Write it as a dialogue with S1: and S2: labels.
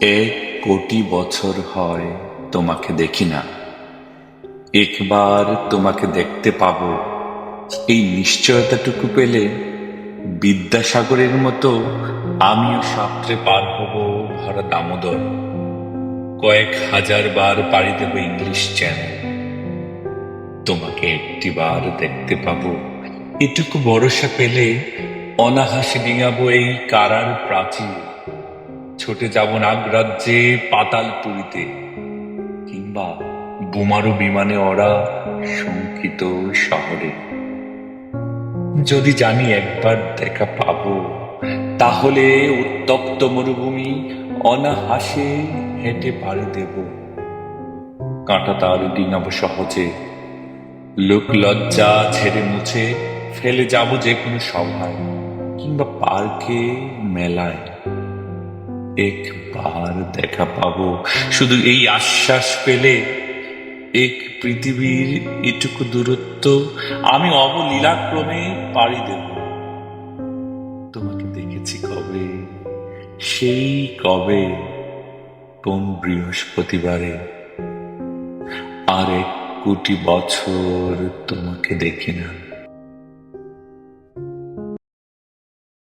S1: 1 কোটি বছর হয় তোমাকে দেখি না। একবার তোমাকে দেখতে পাবো, এই নিশ্চয়তাটুকু পেলে বিদ্যাসাগরের মতো আমিও সাঁতরে পার হব ভরা দামোদর। কয়েক হাজার বার পাড়ি দেব ইংলিশ চ্যানেল। তোমাকে একটিবার দেখতে পাবো, এটুকু ভরসা পেলে অনাহাসে ডিঙাবো এই কারার প্রাচীর। ছুটে যাব নাগরাজ্যে, পাতালপুরীতে, কিংবা বোমারু বিমানে ওরা শঙ্কিত শহরে। যদি জানি একবার দেখা পাবো, তাহলে উত্তপ্ত মরুভূমি অনাহাসে হেঁটে পাড়ি দেব। কাঁটা তার ডিঙাবো সহজে, লোক লজ্জা ঝেড়ে মুছে ফেলে যাব যে কোনো সভায় কিংবা পার্কে, মেলায়। একবার দেখা পাবো, শুধু এই আশ্বাস পেলে এক পৃথিবীর এটুকু দূরত্ব আমি অবলীলাক্রমে পাড়ি দেব। তোমাকে দেখেছি কবে, সেই কবে, কোন বৃহস্পতিবারে। আর 1 কোটি বছর তোমাকে দেখি না।